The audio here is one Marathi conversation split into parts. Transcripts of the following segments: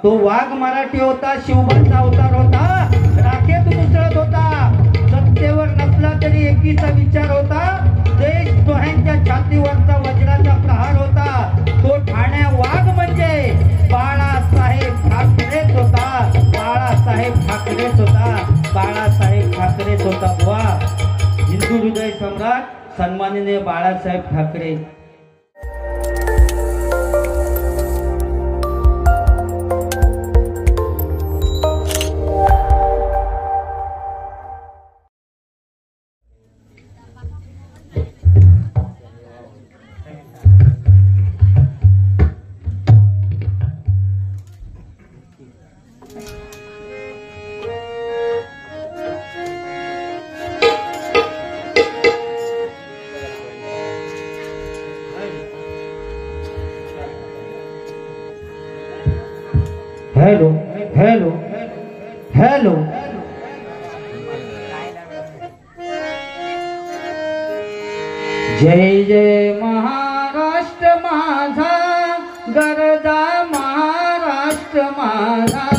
तो वाघ मराठी होता, शिवबाचा अवतार होता, राखेत उसळत होता, सत्तेवर नसला तरी एकीचा विचार होता, देश द्रोह्यांच्या छातीवरचा वज्राचा प्रहार होता. तो ठाण्या वाघ म्हणजे बाळासाहेब ठाकरेच होता, बाळासाहेब ठाकरेच होता, बाळासाहेब ठाकरेच होता. बुवा हिंदू हृदय सम्राट सन्माननीय Balasaheb Thackeray. Hello hello hello जय जय महाराष्ट्र माझा, गरजा महाराष्ट्र माझा.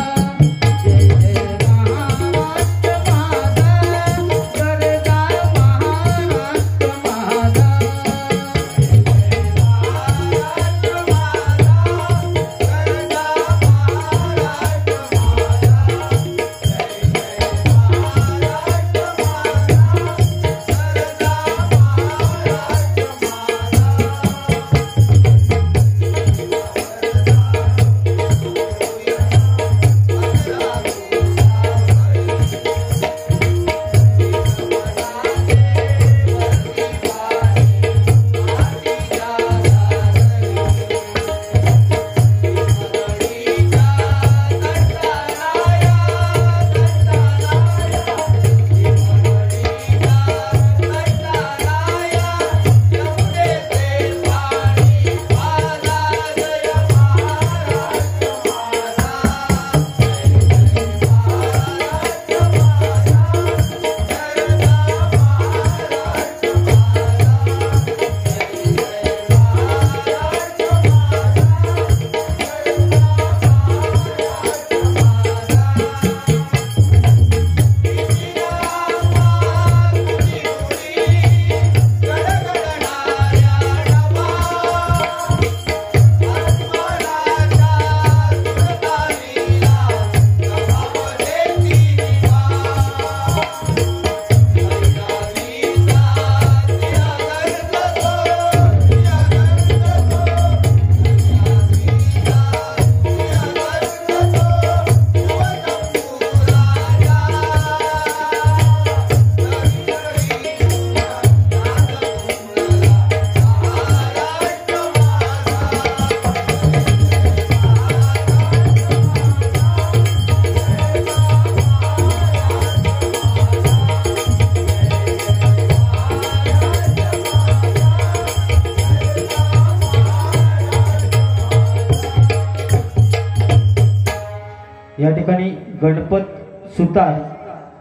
या ठिकाणी गणपत सुतार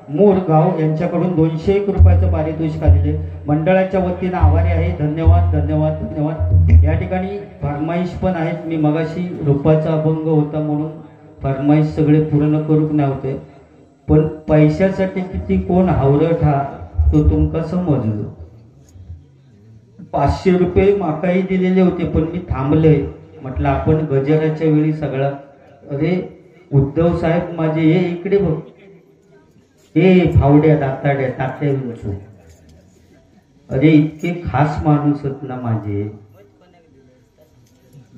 मोरगाव यांच्याकडून 201 रुपयाचं पारितोषिक आलेले मंडळाच्या वतीनं आभारी आहे. धन्यवाद धन्यवाद धन्यवाद. या ठिकाणी फरमाईश पण आहेत. मी मगाशी रूपाचा अभंग होता म्हणून फरमाईश सगळे पूर्ण करूक नव्हते, पण पैशासाठी किती कोण हावरट हा तो तुमका समजलो. 500 रुपये माकाही दिलेले होते, पण मी थांबले. म्हटलं आपण गजराच्या वेळी सगळा, अरे उद्धव साहेब माझे हे इकडे बघ, हे फावड्या दाताड्या तात्या विंचू, अरे इतके खास माणूस आहेत ना माझे.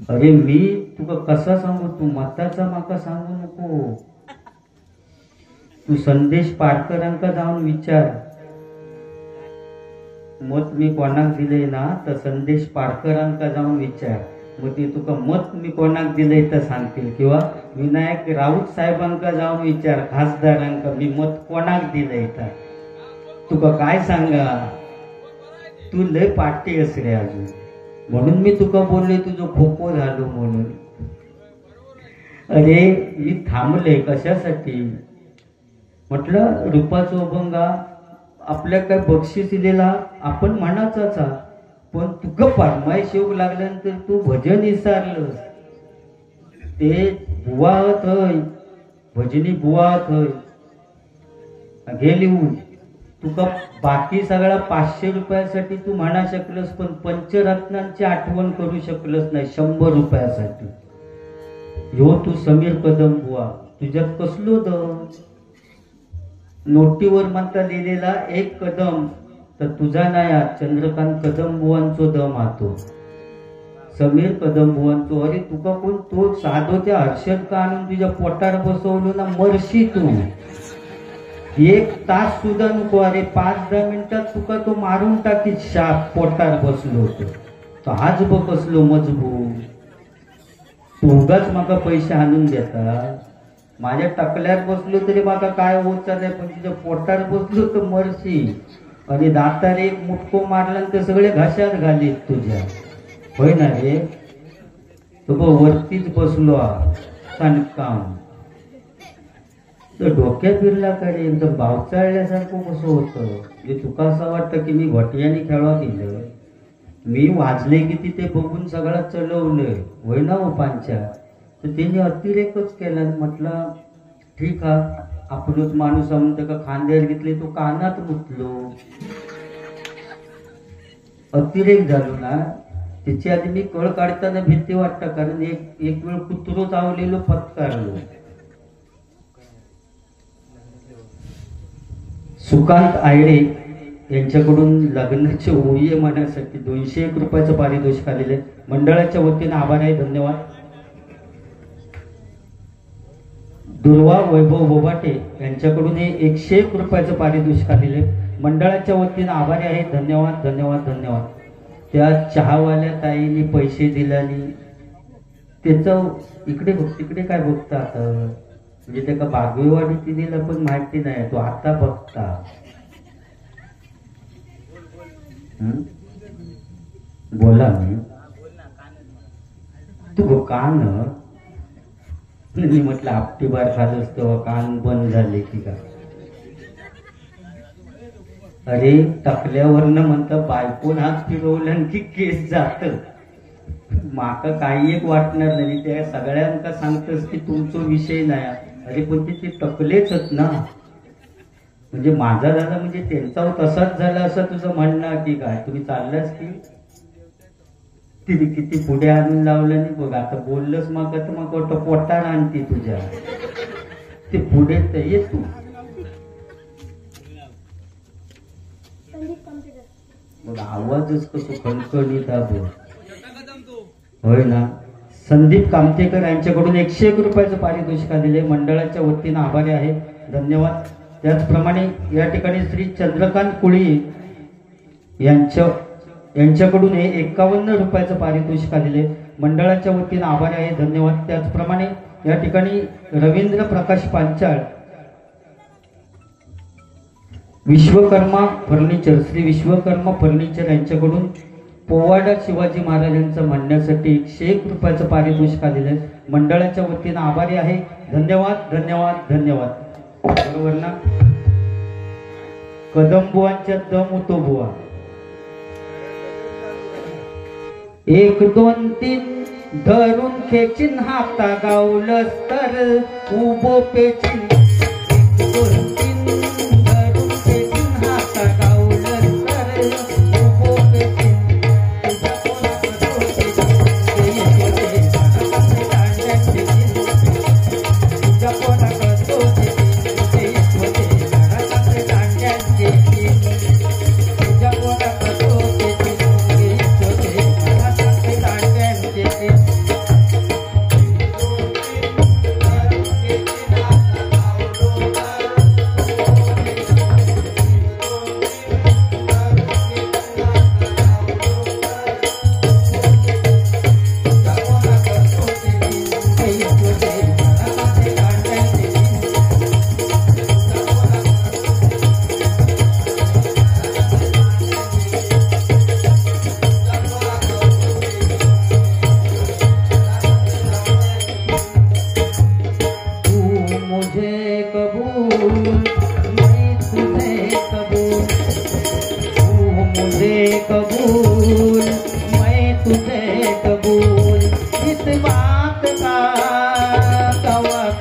अरे मी तुका कसा सांगू, तू मताचा माका सांगू नको. तू संदेश पारकरांका जाऊन विचार, मत मी कोणाक दिले ना तर संदेश पारकरांका जाऊन विचार. मग ते तुका मत मी कोणाक दिले तर सांगतील. किंवा विनायक राऊत साहेबांका जाऊन विचार, खासदारांका मी मत कोणाक दिले तर तुका काय सांगा. तू लय पाठी अस रे अजून, म्हणून मी तुका बोलले तुझं खोको झालो म्हणून. अरे मी थांबले कशासाठी, म्हटलं रूपाचो अभंगा आपल्या काय बक्षीस दिलेला आपण म्हणाचाच, पण तुका फरमाईश येऊ लागल्यानंतर तू भजन विसरलंस. ते बुवा थंय भजनी बुवा थंय घे लिहून. तुका बाकी सगळा 500 रुपयासाठी तू म्हणा शकलस, पण पंचरत्नांची आठवण करू शकलस नाही 100 रुपयासाठी. ह्यो तू समीर कदम बुवा, तुझ्यात कसलो दम? नोटीवर म्हणता लिहिलेला 1 कदम, तर तुझा नाही चंद्रकांत कदम बुवांचो दम हातो, समीर कदम बुवांचो. अरे तुका कोण तो साधो त्या हर्षद का आणून तुझ्या पोटार बसवलो ना, मरशी तू. 1 तास सुद्धा नको. अरे 5-10 मिनिटात तुका तो मारून टाकीत शाप. पोटार बसलो होतो तो हाच बघ कसलो मजबूत. तू उगाच माका पैसे आणून देता. माझ्या टकल्यात बसलो तरी माका काय होत नाही, पण तुझ्या पोटार बसलो तर मरशी. आणि दातार एक मुटको मारला तर सगळे घशात घालीत तुझ्या. होय ना रे? तो वरतीच बसलो सणकाम. तर डोक्यात फिरला का रे? एकदम बावचाळल्यासारखं कसं होतं. म्हणजे तुका असं वाटतं की मी घोटियाने खेळवा दिलं, मी वाजले की तिथे बघून सगळं चलवलंय. होय ना हो पांच्या? तर त्यांनी अतिरेकच केला. म्हटलं ठीक हा, आपणच माणूस म्हणतो का खांद्यावर घेतले तो कानात मुतलो. अतिरेक झालो ना. त्याची आधी मी कळ काढताना भीती वाटतं, कारण एक वेळ कुत्रो चावलेलो पत्कारलो. सुकांत आयडे यांच्याकडून लग्नाचे ओये म्हणण्यासाठी 201 रुपयाचं पारितोषिक आलेले मंडळाच्या वतीने आभार आहे, धन्यवाद. दुर्वा वैभव बोबाटे यांच्याकडून 101 रुपयाचं पारितोषिक आलेले मंडळाच्या वतीने आभारी आहे, धन्यवाद धन्यवाद धन्यवाद. त्या चहावाल्या ताईने पैसे दिल्याने त्याचं इकडे बघ तिकडे काय बघता आता, म्हणजे त्याला बागवेवाडी ती दिला पण माहिती नाही, तो आता बघता. बोला मी तू कान मी म्हटलं आपटी बार खालच तेव्हा कान बंद झाले की का. अरे टकल्यावरनं म्हणता बायकोन हात फिरवलं की केस जात. माका काही एक वाटणार नाही, त्या सगळ्यांका सांगतस की तुमचा विषय नाही. अरे पण ते टकलेच ना, म्हणजे माझा झाला म्हणजे त्यांचा तसाच झाला असं तुझं म्हणणं की काय. तुम्ही चाललास की तिने किती पुढे आणून लावलं नाही बघ. आता बोललंच मग तर मग वाटतं पोटार आणते तुझ्या ते पुढे तर ये तू. मग आवाजच कसं खणखणीत बोल. होय ना. संदीप कामतेकर यांच्याकडून 101 रुपयाचं पारितोषिक आलेले मंडळाच्या वतीनं आभारी आहे, धन्यवाद. त्याचप्रमाणे या ठिकाणी श्री चंद्रकांत कुळी यांच्याकडून 51 रुपयाचं पारितोषिक आलेले मंडळाच्या वतीनं आभारी आहे, धन्यवाद. त्याचप्रमाणे या ठिकाणी रवींद्र प्रकाश पांचाळ विश्वकर्मा फर्निचर श्री विश्वकर्मा फर्निचर यांच्याकडून पोवाडा शिवाजी महाराजांचं म्हणण्यासाठी 101 रुपयाचं पारितोषिक आलेलं आहे, मंडळाच्या वतीनं आभारी आहे, धन्यवाद धन्यवाद धन्यवाद. बरोबर ना. कदम बुवांच्या दम उतो बुवा. 1 2 3 धरून खेचीन हाता गावलंच तर उभो पेचीन. 1 2 3 धरून खेचीन हाता गावलंच तर उभो पेचीन.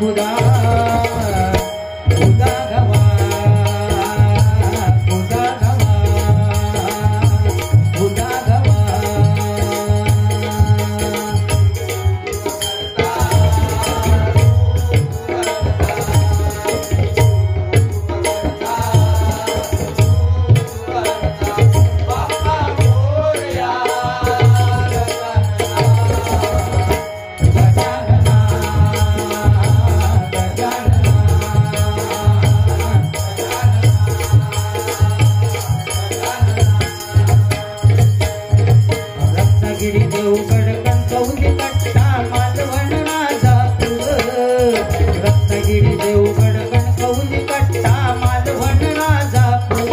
खुदा खुदा गवा खुदा गवा खुदा गवा देवगड कणकवली कट्टा मालवण राजापूर रत्नागिरी देवगड कणकवली कट्टा मालवण राजापूर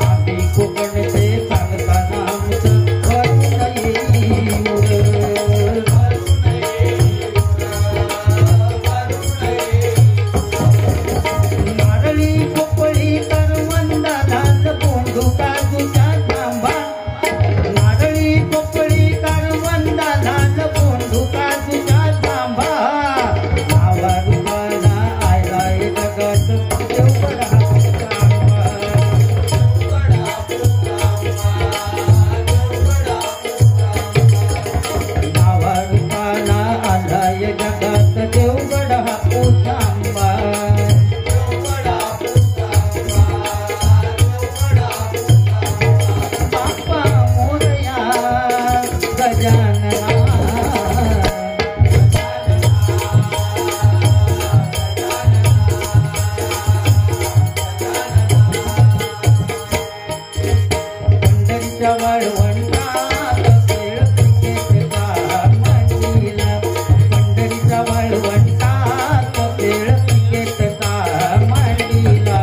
आम्ही कोकणचे सांगताना आमचं वरून येईल नारळी पोपळी करवंदा लाल पोंडू काजूच्या थांबा नारळी पोपळी करवंदा लाल पोंडू काजूच्या थांबा आवा रुपाला आलाय जगात देवगड हा आवा रुपाला आलाय जगात देवगड हा उसांबा बाप्पा मोरया गजानना पंढरीच्या वाळवंटात खेळ क्रिकेटचा मांडीला पंढरीच्या वाळवंटात खेळ क्रिकेटचा मांडीला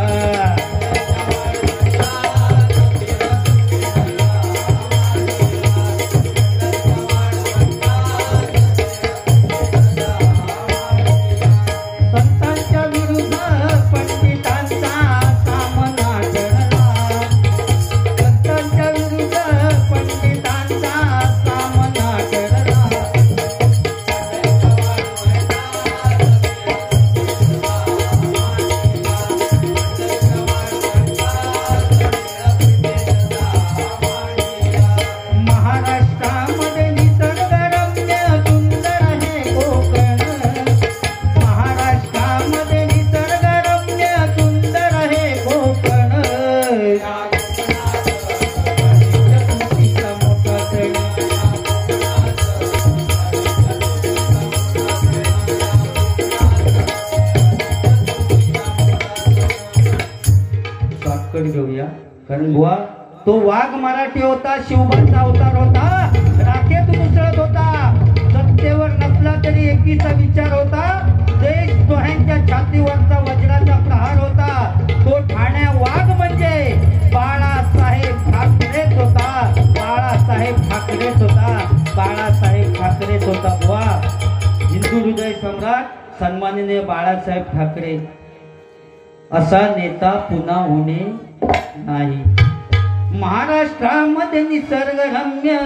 संतांच्या विरुद्ध पंडितांचा सामना टळला संतांच्या विरुद्ध पंडितांचा सामना टळला महाराष्ट्रामध्ये निसर्गरम्य सुंदर हे कोकण महाराष्ट्रामध्ये निसर्गरम्य सुंदर हे कोकण शॉर्टकट घेऊया कारण बुवा तो वाघ मराठी होता शिवबाचा अवतार होता राखेत मुसळत होता सत्तेवर नसला तरी एकीचा विचार होता देशद्रोह्यांच्या छातीवरचा वज्राचा प्रहार होता तो ठाण्या वाघ म्हणजे बाळासाहेब ठाकरेच होता बाळासाहेब ठाकरेच होता बाळासाहेब ठाकरेच होता बुवा हिंदू हृदय सम्राट सन्माननीय बाळासाहेब ठाकरे असा नेता पुन्हा होणे नाही महाराष्ट्रामध्ये निसर्गरम्य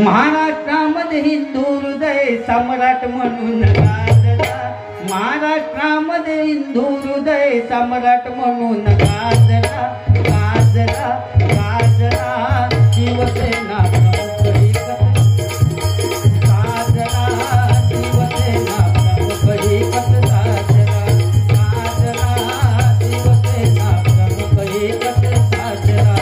महाराष्ट्रामध्ये हिंदू हृदय सम्राट म्हणून गाजला महाराष्ट्रामध्ये हिंदू हृदय सम्राट म्हणून गाजला गाजला गाजला शिवसेना प्रमुख गाजला शिवसेना प्रमुख एकच गाजला गाजला शिवसेना प्रमुख एकच गाजला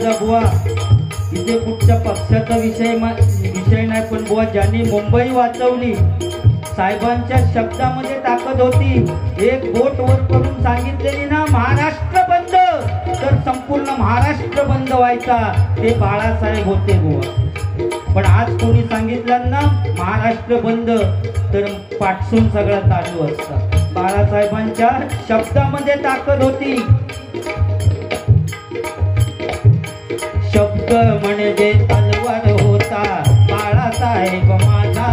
जा बुवा, इथे कुठच्या पक्षाचा विषय नाही, पण बुवा ज्यांनी मुंबई वाचवली, साहेबांच्या शब्दामध्ये ताकद होती. एक बोट वर करून सांगितलेली ना, महाराष्ट्र बंद, तर संपूर्ण महाराष्ट्र बंद व्हायचा, ते बाळासाहेब होते बुवा. पण आज कोणी सांगितलं ना महाराष्ट्र बंद, तर पाठसून सगळं चालू असतं. बाळासाहेबांच्या शब्दामध्ये ताकद होती. शब्द म्हणजे तलवार होता बाळासाहेब माझा,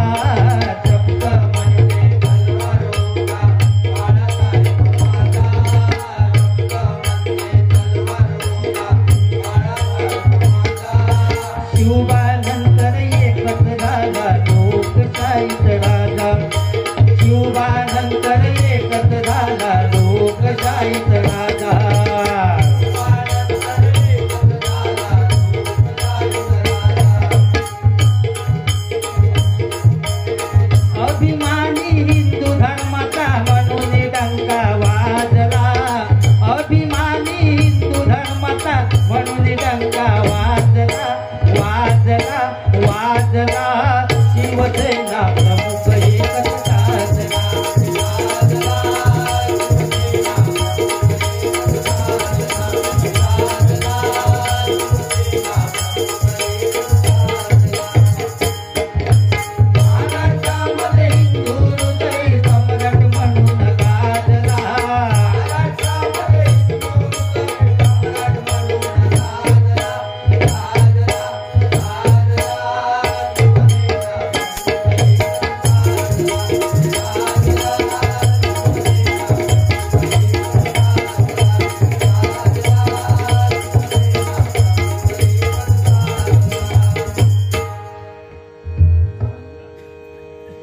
शब्द म्हणजे तलवार होता बाळासाहेब माझा, शब्द म्हणजे तलवार होता बाळासाहेब माझा. शिवबानंतर एकच राजा लोकशाहीत राजा, शिवबानंतर एकच राजा लोकशाहीत राजा. अभिमानी हिंदू धर्माचा म्हणून डंका वाजला, अभिमानी हिंदू धर्माचा म्हणून डंका वाजला, वाजला वाजला. शिवसेना प्रमुख एकच साजला,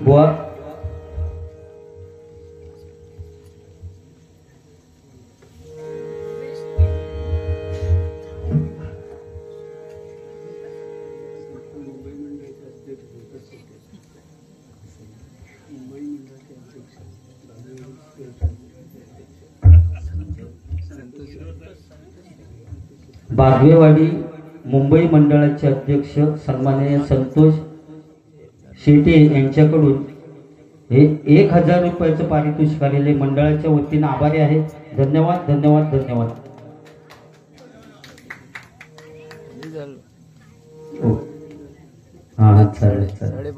बुवा. बागवेवाडी मुंबई मंडळाचे अध्यक्ष सन्माननीय संतोष शेटे यांच्याकडून हे 1000 रुपयाचं पारितोषिक आलेले मंडळाच्या वतीनं आभारी आहे. धन्यवाद धन्यवाद धन्यवाद. हा चालेल चालेल.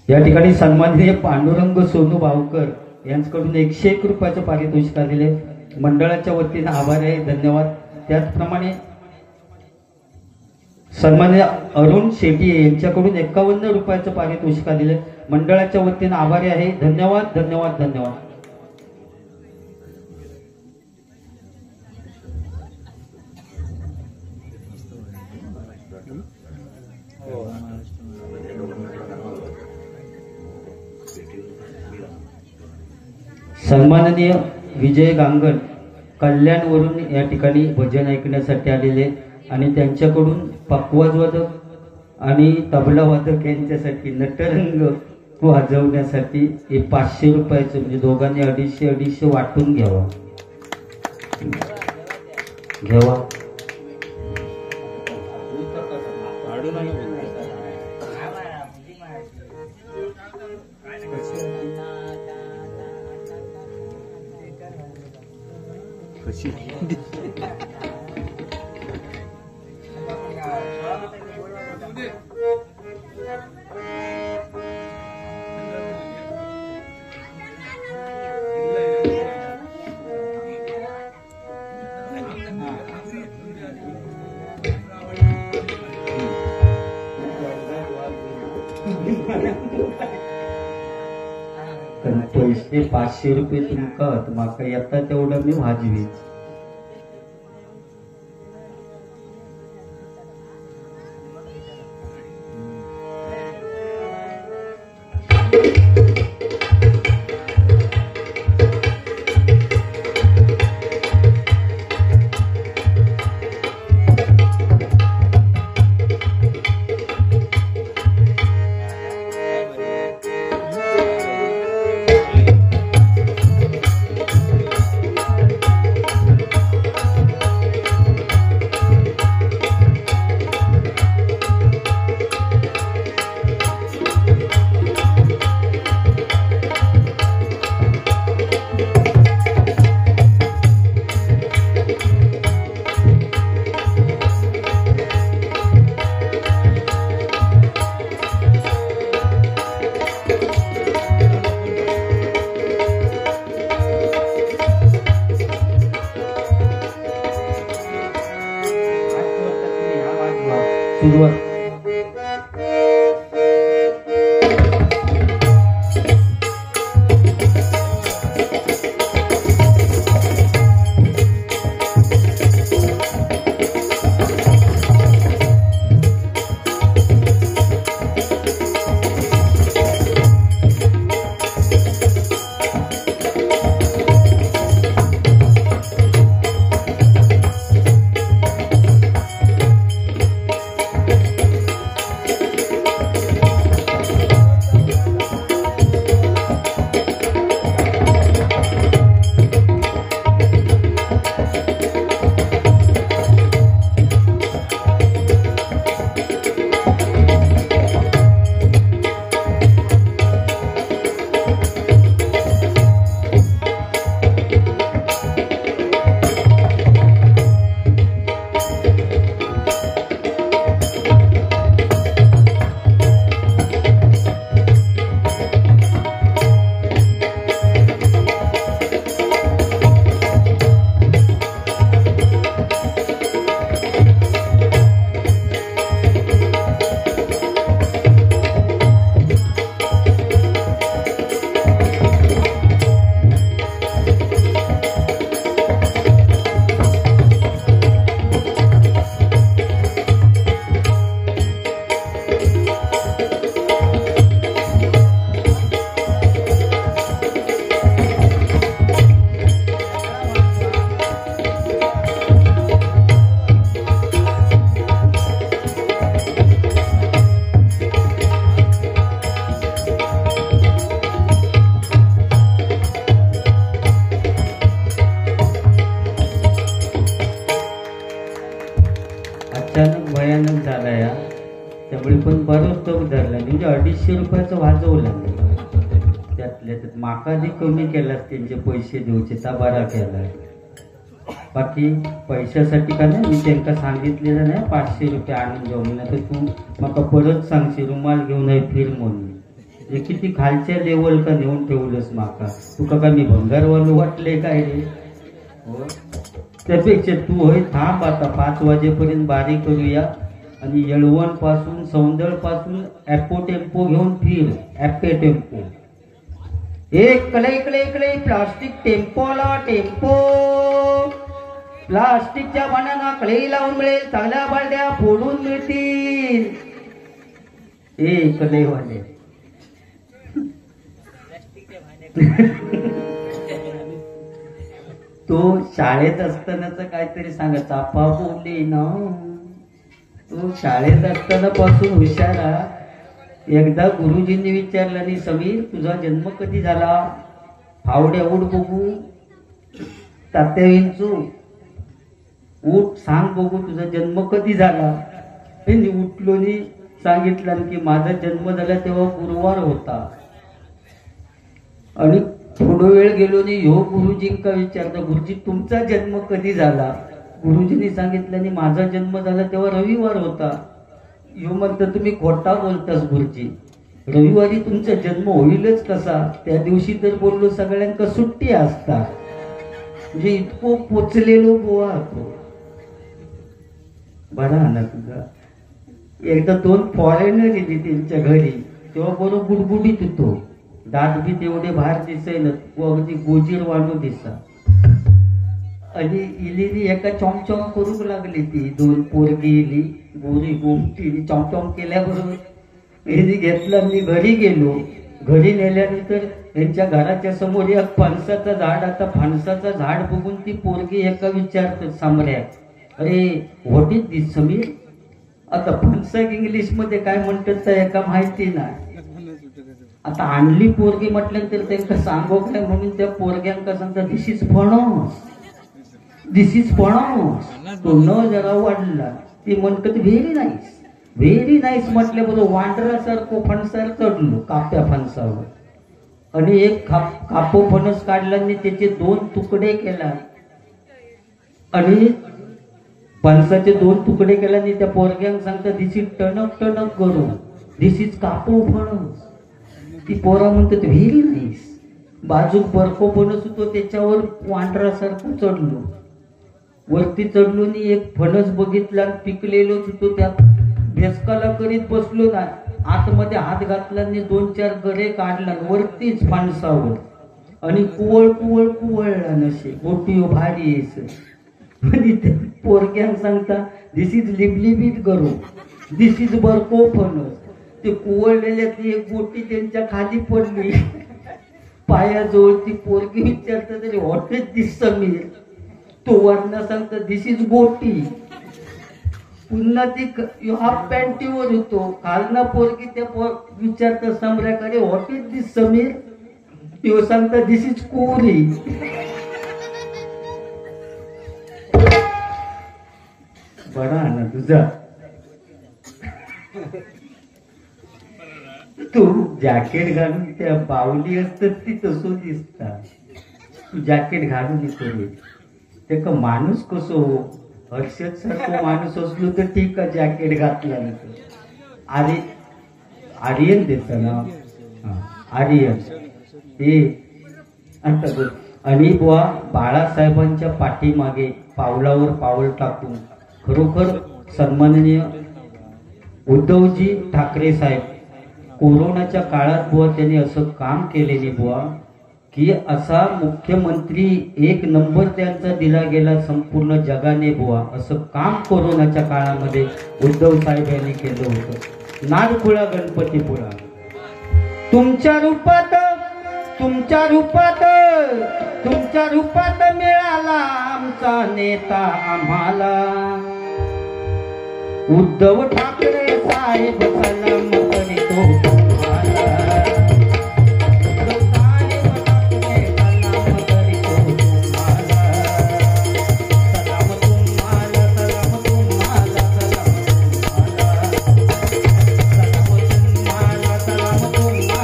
या ठिकाणी सन्माननीय पांडुरंग सोनू भावकर यांच्याकडून 101 रुपयाचं पारितोषिक आलेले मंडळाच्या वतीनं आभारी आहे. धन्यवाद. त्याचप्रमाणे सन्माननीय अरुण शेट्टी यांच्याकडून 51 रुपयाचं पारितोषिक आलेले मंडळाच्या वतीनं आभारी आहे. धन्यवाद धन्यवाद धन्यवाद. सन्माननीय विजय गांगण कल्याणवरून या ठिकाणी भजन ऐकण्यासाठी आलेले आणि त्यांच्याकडून पखवाजवादक आणि तबला वादक यांच्यासाठी नटरंग वाजवण्यासाठी हे 500 रुपयाचं, म्हणजे दोघांनी 250 वाटून घ्यावा. पैसे 500 रुपये तुमका येता तेवढं मी वाजवी. सुरुवात अचानक भयानक झाला या त्यामुळे पण बरोच तो धरला म्हणजे 250 रुपयाचं वाजवलं त्यातल्या त्यात माका जे कमी केलास त्यांचे पैसे देऊचे ता बरा केला बाकी पैशासाठी का नाही मी त्यांना सांगितलेलं नाही 500 रुपये आणून जाऊ म्हणून तर तू माका परत सांगशील रुमाल घेऊन फिर म्हणून हे किती खालच्या लेवल का नेऊन ठेवलंस माका तुका का मी भंगारवालो वाटले काय रे हो त्यापेक्षा तू होय थांब आता 5 वाजेपर्यंत बारी करूया आणि येळवण पासून सौंदळ पासून ॲपो टेम्पो घेऊन फिर ॲपे टेम्पो इकडे प्लास्टिक टेम्पोला टेम्पो प्लास्टिकच्या पानांना कळई लावून मिळेल चांगल्या बालद्या फोडून मिळतील इकडे वाले तो शाळेत असतानाच काहीतरी सांगा चापा बोलली ना तो शाळेत असताना पासून हुशारा एकदा गुरुजींनी विचारलं आणि समीर तुझा जन्म कधी झाला फावड्या उठ बघू तात्या विंचू उठ सांग बघू तुझा जन्म कधी झाला त्यांनी उठलो आणि सांगितलं की माझा जन्म झाला तेव्हा गुरुवार होता आणि थोडा वेळ गेलो आणि ह्यो गुरुजींका विचारता गुरुजी तुमचा जन्म कधी झाला गुरुजींनी सांगितलं आणि माझा जन्म झाला तेव्हा रविवार होता ह्यो म्हणता तुम्ही खोटा बोलतास गुरुजी रविवारी तुमचा जन्म होईलच कसा त्या दिवशी तर बोललो सगळ्यांका सुट्टी असतात म्हणजे इतको पोचलेलो बोवा तो बरा ना तुझा एकदा 2 फॉरेनर येते त्यांच्या घरी तेव्हा बरोबर गुडगुडीत होतो दात बी तेवढे बाहेर दिसेल अगदी गोजीर वाणू दिसा आणि इली एका चॉमचॉम करूक लागली ती 2 पोरगी इली गोरी गोमटी चॉमचॉम केल्याबरोबर हिने घेतलं आणि घरी गेलो घरी नेल्यानंतर त्यांच्या घराच्या समोर एक फणसाचं झाड आता फणसाचं झाड बघून ती पोरगी एका विचारत सामऱ्या अरे व्हॉट इज दिस समीर आता फणसाक इंग्लिश मध्ये काय म्हणतात तर एका माहिती नाही आता आणली पोरगी म्हटल्यानंतर त्यांना सांगो काय म्हणून त्या पोरग्यांका सांगता दिस इज फणस तो न जरा वाढला ती म्हणतात व्हेरी नाईस म्हटल्याबरोबर वांडरासारखं फणसावर चढलो काप्या फणसावर आणि एक कापो फणस काढला आणि त्याचे 2 तुकडे केला आणि फणसाचे 2 तुकडे केला आणि त्या पोरग्यांक सांगता दिस इज टणक करू दिस इज कापो फणस ती पोरा म्हणतात व्हेरी नाईस बाजूक बरको फणस होतो त्याच्यावर वांडरासारखं चढलो वरती चढलो आणि एक फणस बघितला पिकलेलोच होतो त्यात भेसकाला करीत बसलो ना, आतमध्ये हात घातला आणि 2-4 गरे काढला वरतीच माणसावर आणि कुवळ कुवळ कुवळला नसे मोठी भारी येस म्हणजे पोरक्यान सांगता दिस इज लिबलिबीट गरो, दिस इज बरको फणस. ते कुवळलेल्यातली एक गोटी त्यांच्या खाली पडली पायाजवळ. ती पोरगी विचारता तरी व्हॉट इज दिस समीर, तो वर्ण सांगता दिस इज गोटी. पुन्हा ती हाफ पॅन्टीवर होतो खालना पोरगी त्या विचारता सम्राकडे व्हॉट इज दिस समीर, तो सांगता दिस इज कोरी. बरा ना तुझा, तू जॅकेट घालून त्या बावली असतात ती तसं दिसतात. तू जॅकेट घालून येतो ते का माणूस कसं हो, हर्षद सारखं माणूस असलो तर ठीक आहे जॅकेट घातला नाही. आर्यन देत ना, आर्यन हे आता बोल. आणि बुवा बाळासाहेबांच्या पाठीमागे पावलावर पाऊल टाकून खरोखर सन्माननीय उद्धवजी ठाकरे साहेब कोरोनाच्या काळात बुवा त्यांनी असं काम केलेले बुवा की असा मुख्यमंत्री 1 नंबर त्यांचा दिला गेला संपूर्ण जगाने बुवा. असं काम कोरोनाच्या काळामध्ये उद्धव साहेब यांनी केलं होतं. नारखुळा गणपतीपुळा तुमच्या रूपात तुमच्या रूपात तुमच्या रूपात मिळाला आमचा नेता आम्हाला. उद्धव ठाकरे साहेब सलाम करीतो तुम्हाला. उद्धव साहेब ठाकरे सलाम करीतो तुम्हाला. सलाम तुम्हाला, सलाम तुम्हाला, सलाम तुम्हाला, सलाम तुम्हाला, सलाम तुम्हाला.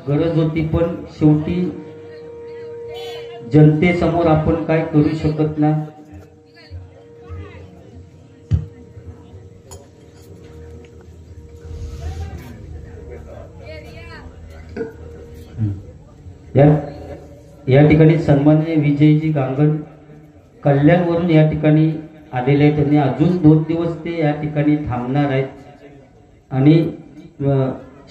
गरज होती पण शेवटी जनतेसमोर आपण काय करू शकत नाही. या ठिकाणी सन्माननीय विजयजी गांगण कल्याणवरून या ठिकाणी आलेले आहेत. त्यांनी अजून 2 दिवस ते या ठिकाणी थांबणार आहेत आणि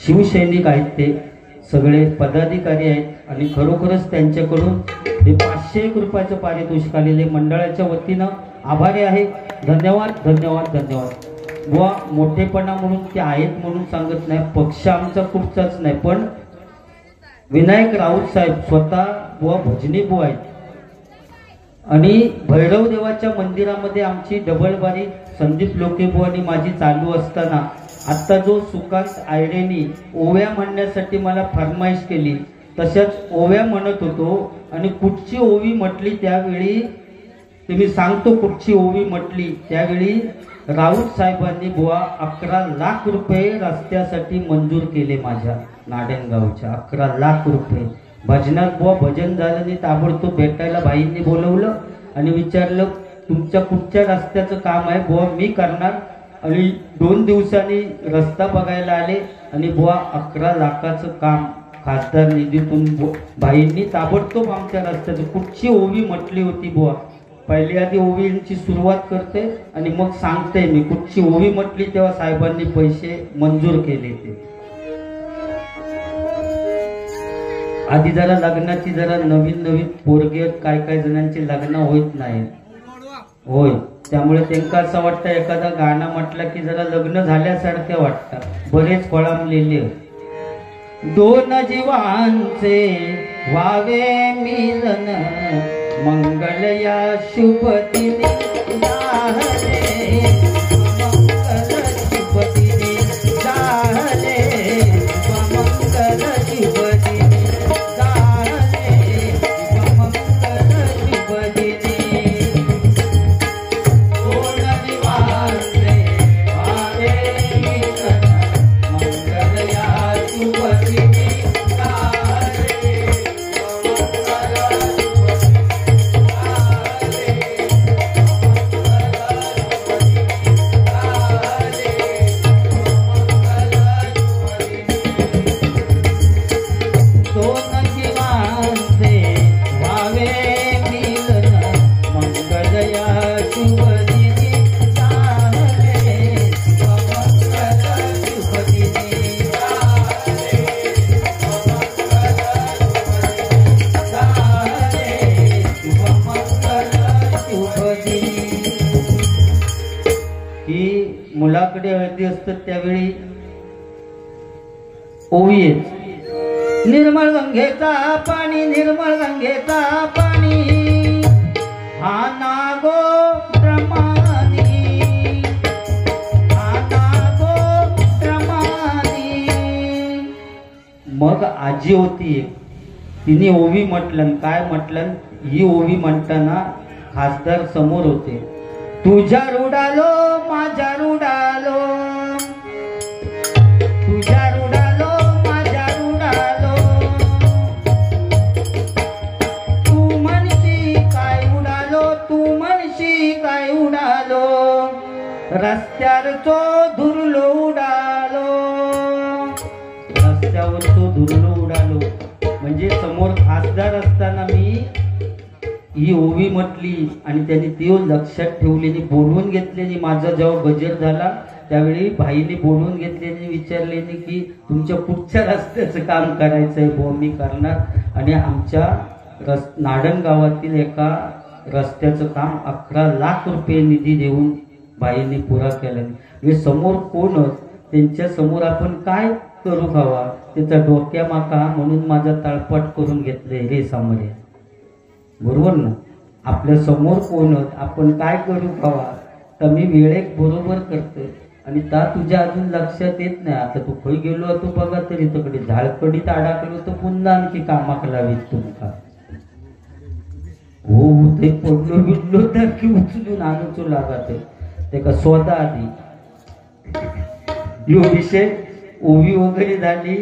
शिवसैनिक आहेत, ते सगळे पदाधिकारी आहेत आणि खरोखरच त्यांच्याकडून हे 501 रुपयाचं पारितोषिक आलेले मंडळाच्या वतीनं आभारी आहे. धन्यवाद धन्यवाद धन्यवाद. बुवा मोठेपणा म्हणून ते आहेत म्हणून सांगत नाही, पक्ष आमचा कुठचाच नाही, पण विनायक राऊत साहेब स्वतः बुवा भजनी बुवा आहेत आणि भैरव देवाच्या मंदिरामध्ये आमची डबल बारी संदीप लोके बुवानी माझी चालू असताना आता जो सुकांत आयडेनी ओव्या म्हणण्यासाठी मला फरमाईश केली तशाच ओव्या म्हणत होतो आणि कुठची ओवी म्हटली त्यावेळी तुम्ही सांगतो कुठची ओवी म्हटली त्यावेळी राऊत साहेबांनी बुवा 11 लाख रुपये रस्त्यासाठी मंजूर केले माझ्या नारायणगावच्या. 11 लाख रुपये भजनात बुवा भजन झालं आणि ताबडतोब भेटायला भाईंनी बोलवलं आणि विचारलं तुमच्या कुठच्या रस्त्याचं काम आहे बुवा, मी करणार. आणि 2 दिवसांनी रस्ता बघायला आले आणि बुवा 11 लाखाचं काम खासदार निधीतून बाईंनी ताबडतोब आमच्या रस्त्याचं कुठची ओवी म्हटली होती बुवा. पहिली आधी ओवींची सुरुवात करते आणि मग सांगते मी कुठची ओवी म्हटली तेव्हा साहेबांनी पैसे मंजूर केले. ते आधी जरा लग्नाची जरा नवीन पोरगे काय काय जणांची लग्न होत नाही होय, त्यामुळे त्यांना असं वाटतं एखादा गाणं म्हटलं की जरा लग्न झाल्यासारखं वाटतं. बरेच खोळंबलेले. दोन जीवांचे व्हावे मिलन मंगल या शुभ दिनी झाले, मंगल शुभ दिनी झाले, मंगल शुभ दिनी झाले, मंगल शुभ दिनी. दोन जीवांचे व्हावे मिलन मंगल या शुभ दिनी मुलाकडे हळदी असतात त्यावेळी ओवी येत. निर्मळ गंगेचा पाणी, निर्मळ गंगेचा पाणी, हा नागो प्रमाणी, हा नागो प्रमाणी. मग आजी होती एक, तिने ओवी म्हटलं. काय म्हटलं? ही ओवी म्हणताना खासदार समोर होते. तुझ्या रुडालो माझ्या रुडालो, तुझ्या रुडालो माझ्या रुडालो, तू म्हणशी काय उडालो, तू म्हणशी काय उडालो, रस्त्यावरचो धुरलो उडालो, रस्त्यावरचो धुरलो उडालो. म्हणजे समोर खासदार असताना मी ही ओवी म्हटली आणि त्यांनी ती लक्षात ठेवलेली, बोलवून घेतलेली. माझा जेव्हा बजेट झाला त्यावेळी भाईने बोलवून घेतलेली, विचारलेली की तुमच्या पुढच्या रस्त्याचं काम करायचंय बुवा, मी करणार. आणि आमच्या नाडण गावातील एका रस्त्याचं काम 11 लाख रुपये निधी देऊन बाईंनी पुरा केला. हे समोर कोणच, त्यांच्या समोर आपण काय करू खावा त्याचा डोक्या माका, म्हणून माझा तळपाट करून घेतलंय रे सामोरे. बरोबर ना? आपल्या समोर कोणच, आपण काय करू खावा, तर मी वेळेक बरोबर करतोय. आणि ता तुझ्या अजून लक्षात येत नाही. आता तू खय गेलो होतो बघा तरी तकडे झाडकडीत अडकलो तर पुन्हा आणखी कामाक लावीत तुमका. हो ते पडलो बिडलो तर की उचलून आणूचू लागत ते का स्वतः आधी. यो विषय ओवी वगैरे झाली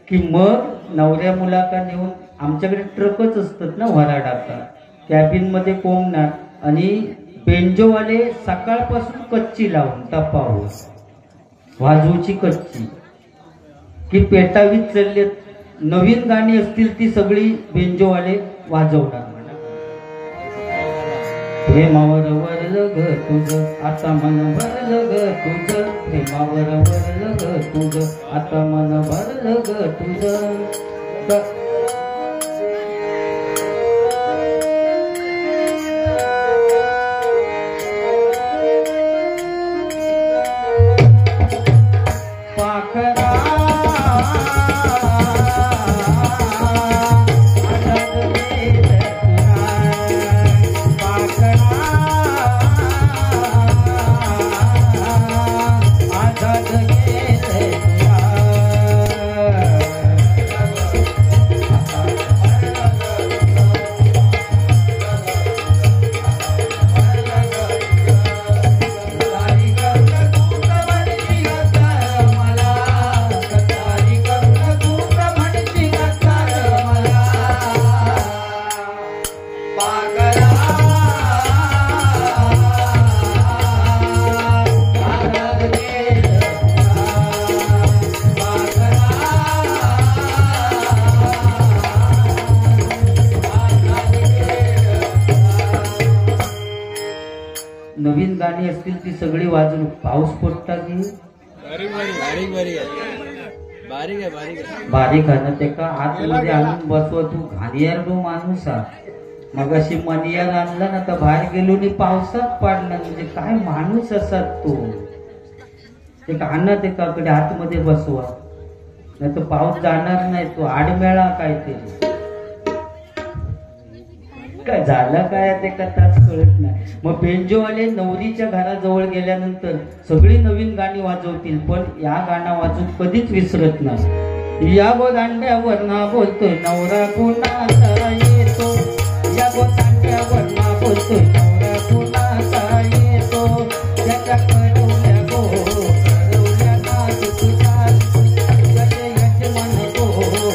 की मग नवऱ्या मुलाका नेऊन, आमच्याकडे ट्रकच असतात ना वराडाचा, कॅबिन मध्ये कोंबणार आणि बेंजोवाले सकाळपासून कच्ची लावून टपावर वाजवची कच्ची की पेटावीत चालले. नवीन गाणी असतील ती सगळी बेंजोवाले वाजवणार. प्रेमावर वरलं ग तुझं आता मन भरलं ग तुझं, प्रेमावर वरलं ग तुझं आता मन भरलं ग तुझं. गाणी असतील ती सगळी वाजून पाऊस पडता की बारीक आहे ना ते का आतमध्ये आणून बसव. तू घाणियार तो माणूस हा. मग अशी मनियार आणला ना तर बाहेर गेलो नि पावसात पाडला. म्हणजे काय माणूस असतात तू. ते आणत एकाकडे आतमध्ये बसवा नाही तर पाऊस जाणार नाही. तो आडमेळा काहीतरी काय झालं काय ते कथाच कळत नाही. मग बेंजोवाले नवरीच्या घराजवळ गेल्यानंतर सगळी नवीन गाणी वाजवतील पण या गाणं वाजून कधीच विसरत नाही. या गो दांड्यावर ना बोलतोय नवरा कुणाचा येतो. या गो दांड्यावर ना बोलतोय नवरा कुणाचा येतो. त्याच्या कळवल्या गो कळवल्या ना तुझा त्याचे यजमान गो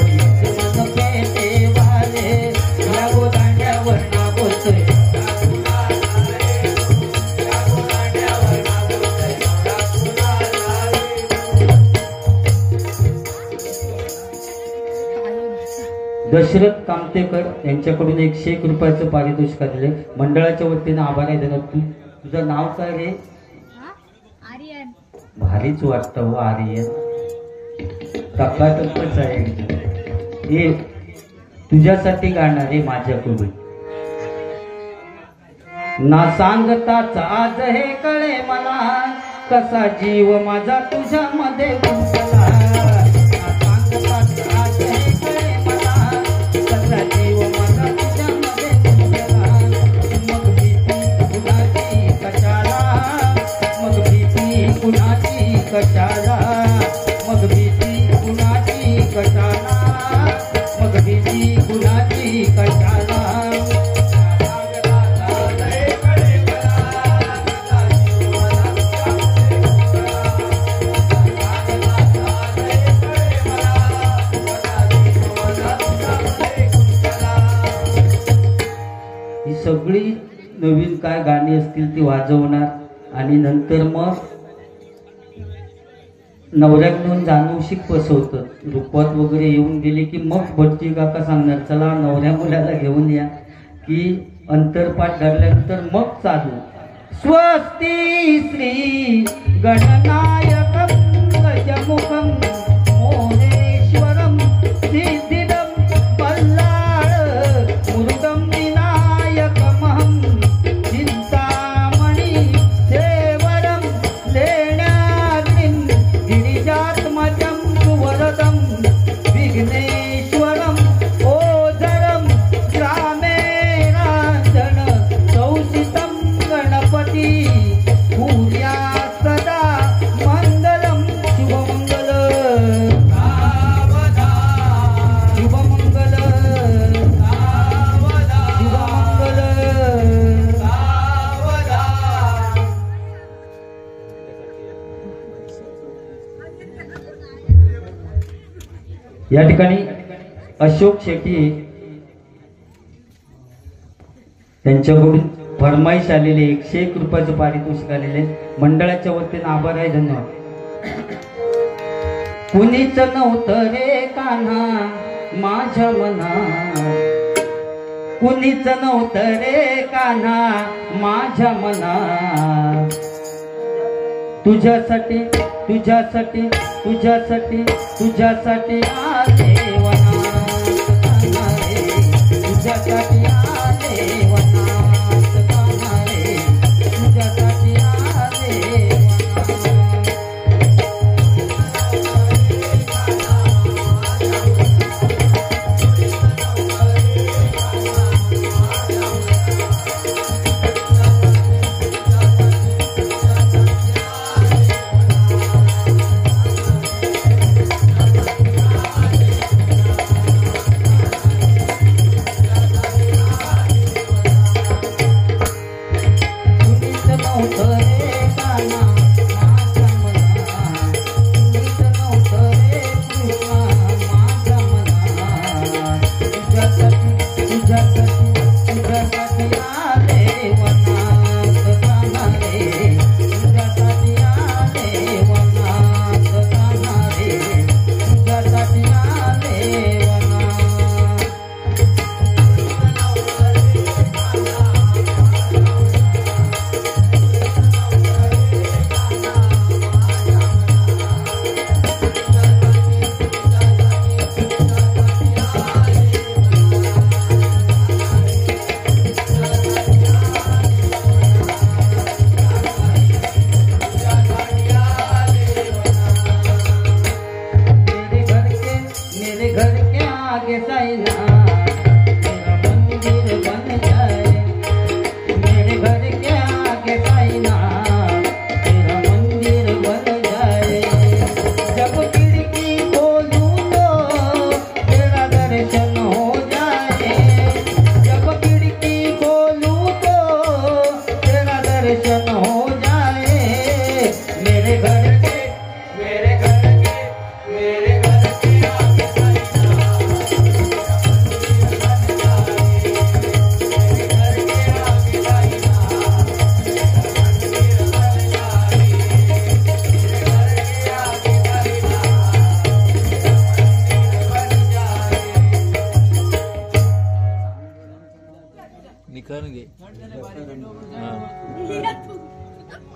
यजमान पेटे वाले. या गो दांड्यावर ना बोलतोय दशरथ कामतेकर यांच्याकडून 101 रुपयाचं पारितोषिक दिले. मंडळाच्या वतीने आभार आहे त्यांना. तुझं नाव काय रे? आर्यन. भारीच वाटतं हो आर्यन. टकाटकच आहे. हे तुझ्यासाठी गाणार आहे माझ्याकडून. ना सांगताच आज हे कळे मला कसा जीव माझा तुझ्यामध्ये गुंतला. कुणाची कशाला मग भीती कुणाची कशाला मग भीती कुणाची कशाला. ही सगळी नवीन काय गाणी असतील ती वाजवणार आणि नंतर मग नवऱ्याक घेऊन जानूशिक बसवतं. रुपवत वगैरे येऊन गेले की मग भटजी काका सांगणार चला नवऱ्या मुलाला घेऊन या. की अंतरपाठ धरल्यानंतर मग चालू. स्वस्ती श्री गणनायकं गजमुखं मोरेश्वरं सिद्धिदं बल्लाळ मुरुगं विनायकमहं चिंतामणि सेवरं लेण्याद्रिं गिरिजात्मजं सुवरदं विघ्नेश्वरं ओझरं ग्रामे रांजन सौसितं गणपती भूया सदा मंगलम शुभमंगल शुभमंगल शुभमंगल. या ठिकाणी अशोक शेट्टी त्यांच्याकडून फरमाईश आलेले 101 रुपयाचं पारितोषिक आलेले. मंडळाच्या वतीने आभार आहे. धन्यवाद. कुणीच नव्हतं रे कान्हा माझ्या मनात. कुणीच नव्हतं रे कान्हा माझ्या मनात. तुझ्यासाठी तुझ्यासाठी तुझ्यासाठी तुझ्यासाठी आले वनात कान्हा रे. तुझ्यासाठी आले वनात कान्हा रे. तुझ्यासाठी आले वनात. मेरे घर के आगे साइना तेरा मंदिर बन जाए, मेरे घर के आगे साइना तेरा मंदिर बन जाए। जब खिड़की खोलूं तो तेरा दर्शन हो जाए, जब खिड़की खोलूं तो तेरा दर्शन हो जाए। मेरे घर के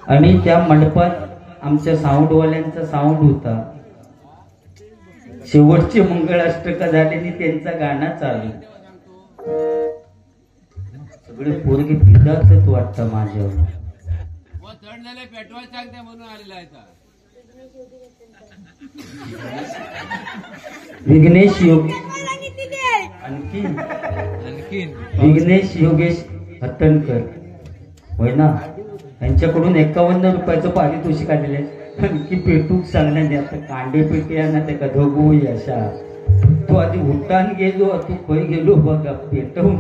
आणि त्या मंडपात आमच्या साऊंडवाल्यांचा साऊंड होता, शेवटची मंगळाष्टका झालेली त्यांचा गाणं चालू, सगळे पोरगे पिदाच वाटतं माझ्यावर। विघ्नेश योग आणखी विघ्नेश योगेश हत्तनकर होय ना, यांच्याकडून 51 रुपयाचं पारितोषिक आलेलं आहे। आणखी पेटूक सांगण्याने आता कांडे पेटे आहे ना ते कधोगू यशा तो आधी उठान गेलो तू खय गेलो बघा पेटवून।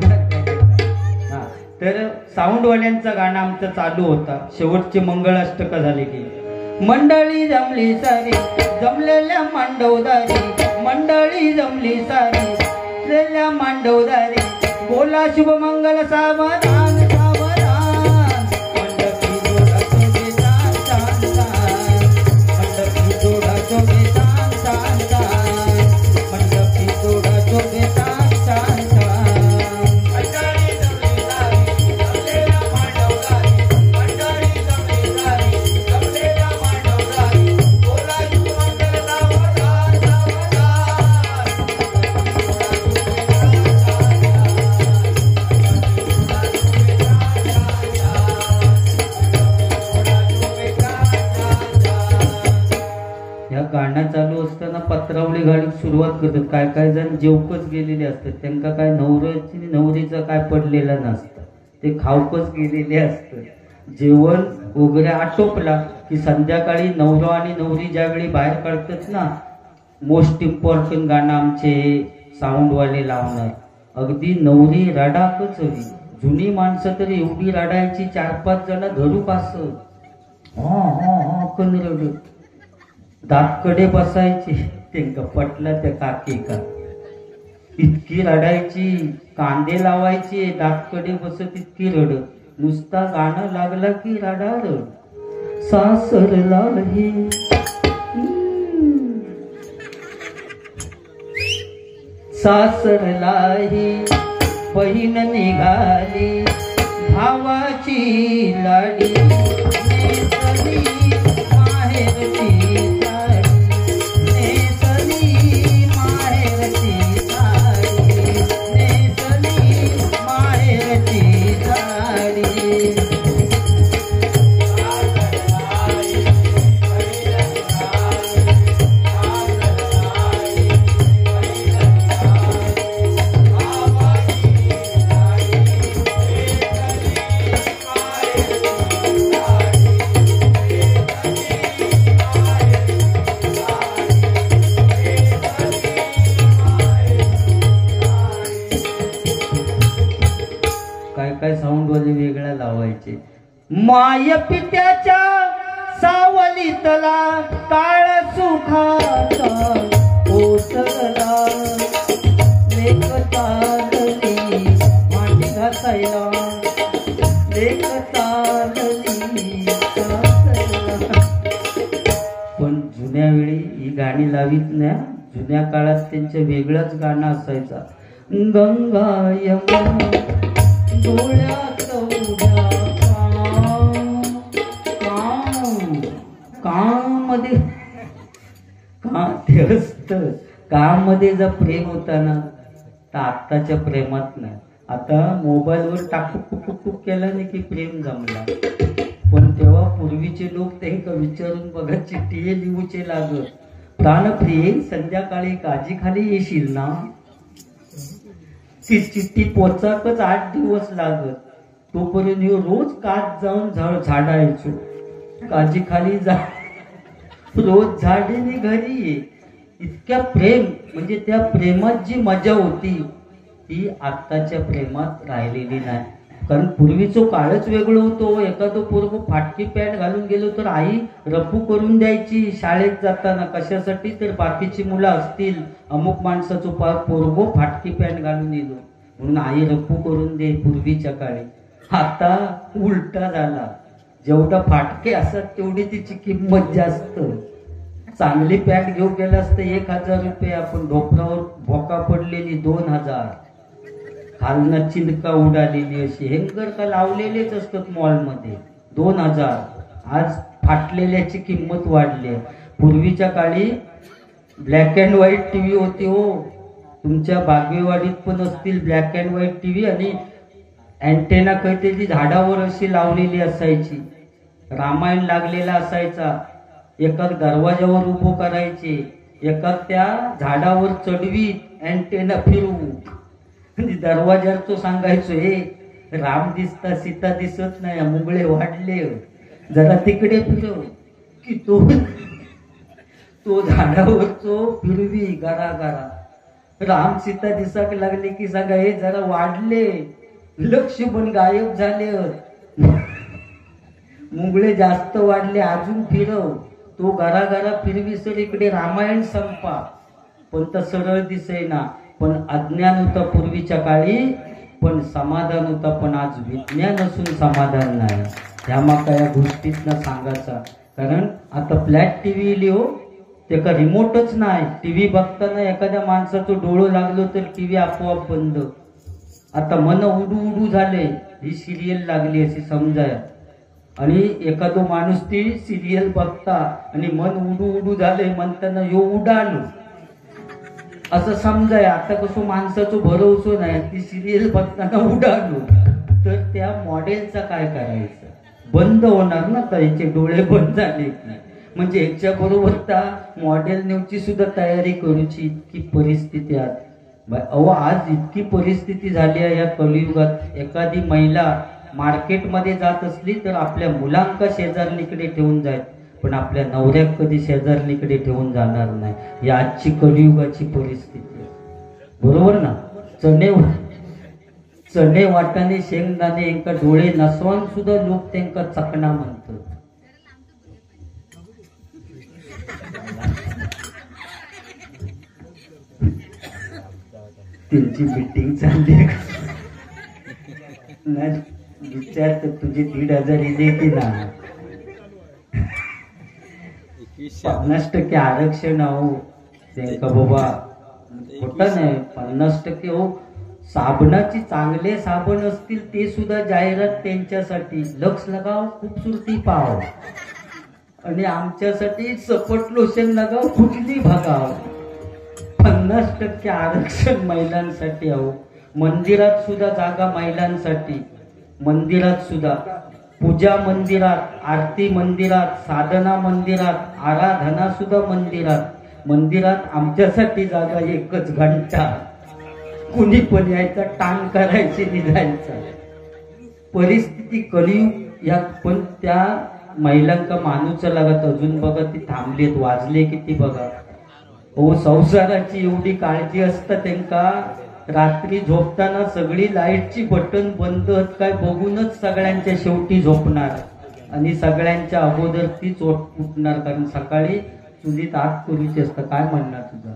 हा तर साऊंडवाल्यांचा गाणं आमचं चालू होता, शेवटची मंगळाष्टका झाली की मंडळी जमली सारी जमलेल्या मांडवदारी, मंडळी जमली सारी जमलेल्या मांडवदारी, बोला शुभ मंगल सावधान सावधान, मंडपी जोडाचो बेतान तान तान, मंडपी जोडाचो बेतान तान तान, मंडपी जोडाचो बेतान तान तान। मंडळी जमली सारी जमलेल्या मांडवदारी, मंडळी जमली सारी जमलेल्या मांडवदारी, बोला शुभ मंगल सावधान सावधान। या गाणं चालू असताना पत्रावळी गाडीत सुरुवात करतात, काय काय जण जेवकच गेलेले असतात, त्यांना काय नवऱ्याची नवरीचं काय पडलेलं नसतं, ते खावकच गेलेले असतात। जेवण वगैरे आटोपला की संध्याकाळी नवरा आणि नवरी ज्यावेळी बाहेर काढतात ना, मोस्ट इम्पॉर्टंट गाणं आमचे साऊंडवाले लावणार, अगदी नवरी रडाकच हवी, जुनी माणसं तरी एवढी रडायची 4-5 जण धरू असं कन दातकडे बसायची, ते पटलं त्या काकी का इतकी रडायची, कांदे लावायची दातकडे बसत इतकी रडत, नुसता गाणं लागला की रडा रड। सासरला हे सासरला ही बहीण निघाली भावाची लाडी, नेसली माहेरची साडी, नेसली माहेरची साडी, नेसली माहेरची साडी। काय साऊंडवाले वेगळा लावायचे, माय पित्याच्या सावलीतला काळ सुखाचा ओसरला, लेक चालली मांडी घासायला, लेक चालली घासायला। पण जुन्या वेळी ही गाणी लावीत ना, जुन्या काळात त्यांचं वेगळंच गाणं असायचं, गंगा यमुना डोळ्यात उद्या कामध्ये का ते असतं, कामध्ये जर प्रेम होता ना तर आत्ताच्या प्रेमात नाही, आता मोबाईलवर टाकूक केलं नाही की प्रेम जमला, पण तेव्हा पूर्वीचे लोक त्यांना विचारून बघा चिठ्ठी लिहूचे लागत, प्राणप्रिये संध्याकाळी काजी खाली येशील ना. ती चिठ्ठी पोचाकच 8 दिवस लागत. तोपर्यंत ह्यो रोज काच जाऊन झाडायचो. काजी खाली जा रोज झाडीने घरी ये. इतक्या प्रेम म्हणजे त्या प्रेमात जी मजा होती ती आत्ताच्या प्रेमात राहिलेली नाही. कारण पूर्वीचं काळच वेगळं होतो. एखादं पोरगं फाटकी पॅन्ट घालून गेलो तर आई रप्पू करून द्यायची शाळेत जाताना. कशासाठी तर बाकीची मुलं असतील अमुक माणसाचं पोरगो फाटकी पॅन्ट घालून येलो म्हणून आई रप्पू करून दे पूर्वीच्या काळी. आता उलटा झाला. जेवढा फाटके असतात तेवढी तिची किंमत जास्त. चांगली पॅन्ट घेऊन गेला असतं 1000 रुपये, आपण ढोपरावर भोका पडलेली 2000, खालना चिंदका उडालेली अशी हँगर का लावलेलेच असतात मॉलमध्ये 2000. आज फाटलेल्याची किंमत वाढली. पूर्वीच्या काळी ब्लॅक अँड व्हाईट टीव्ही होती हो. तुमच्या बागेवाडीत पण असतील ब्लॅक अँड व्हाईट टीव्ही. आणि अँटेना काहीतरी झाडावर अशी लावलेली असायची. रामायण लागलेला असायचा. एका दरवाजावर उभो करायचे, एका त्या झाडावर चढवी अँटेना फिरवू. दरवाजार तो सांगायचो हे राम दिसता सीता दिसत नाही, मुगळे वाढले, जरा तिकडे फिरव. की तो झाडावर तो फिरवी गारा गारा. राम सीता दिसाक लागले की सांगा हे जरा वाढले, लक्ष पण गायब झाले, मुगळे जास्त वाढले, अजून फिरव. तो गारा गारा फिरवी सर इकडे रामायण संपा. पण तर सरळ दिसेना. पण अज्ञान होतं पूर्वीच्या काळी, पण समाधान होतं. पण आज विज्ञान असून समाधान नाही. ह्या माका या गोष्टीतनं सांगायचा. कारण आता फ्लॅट टीव्ही लिहो ते का रिमोटच नाही. टीव्ही बघताना एखाद्या माणसाचं डोळं लागलो तर टीव्ही आपोआप बंद. आता मन उडू उडू झाले. ही सिरियल लागली अशी समजाय. आणि एखादो माणूस ती सिरियल बघता आणि मन उडू उडू झाले म्हणताना यो उडालो असं समजाय. आता कसं माणसाचं भरोसा नाही. ती सिरियल बघताना उडालो तर त्या मॉडेलचा काय करायचं? बंद होणार ना. त्याचे डोळे बंद झाले की म्हणजे ह्याच्या बरोबर त्या मॉडेल नेवची सुद्धा तयारी करूची इतकी परिस्थिती आहे. अहो आज इतकी परिस्थिती झाली आहे या कलियुगात. एखादी महिला मार्केटमध्ये जात असली तर आपल्या मुलांका शेजारणीकडे ठेवून जाईल, पण आपल्या नवऱ्याक कधी शेजारणीकडे ठेवून जाणार नाही. ही आजची कलियुगाची परिस्थिती. बरोबर ना. चणे वाटाणे शेंगदाणे यांका डोळे नसवान सुद्धा लोक त्यांका चकणा म्हणतात. त्यांची मीटिंग चालली नाही. विचार तर तुझे 1500 इले की ना. 50% आरक्षण हो त्यांका बाबा खोटं नाही. 50% हो. साबणाची चांगले साबण असतील ते सुद्धा जाहिरात त्यांच्यासाठी. लक्ष लगाव खूपसूरती पाव. आणि आमच्यासाठी सपट लोशन लगाव कुठली भगाव. 50% आरक्षण महिलांसाठी हो. मंदिरात सुद्धा जागा महिलांसाठी. मंदिरात सुद्धा पूजा मंदिरात, आरती मंदिरात, साधना मंदिरात, आराधना सुद्धा मंदिरात. मंदिरात आमच्यासाठी जागा 1 घंटा. कुणी पण यायचा, टांग करायची, निघायचा. परिस्थिती कलियुग यात. पण त्या महिलांका मानूचं लागत. अजून बघा ती थांबलेत. वाजले किती बघा हो. संसाराची एवढी काळजी असतं त्यांका. रात्री झोपताना सगळी लाईटची बटन बंद काय बघूनच सगळ्यांच्या शेवटी झोपणार. आणि सगळ्यांच्या अगोदर तीच उठणार. कारण सकाळी चुलीत आग करूची असतं. काय म्हणणार तुझा?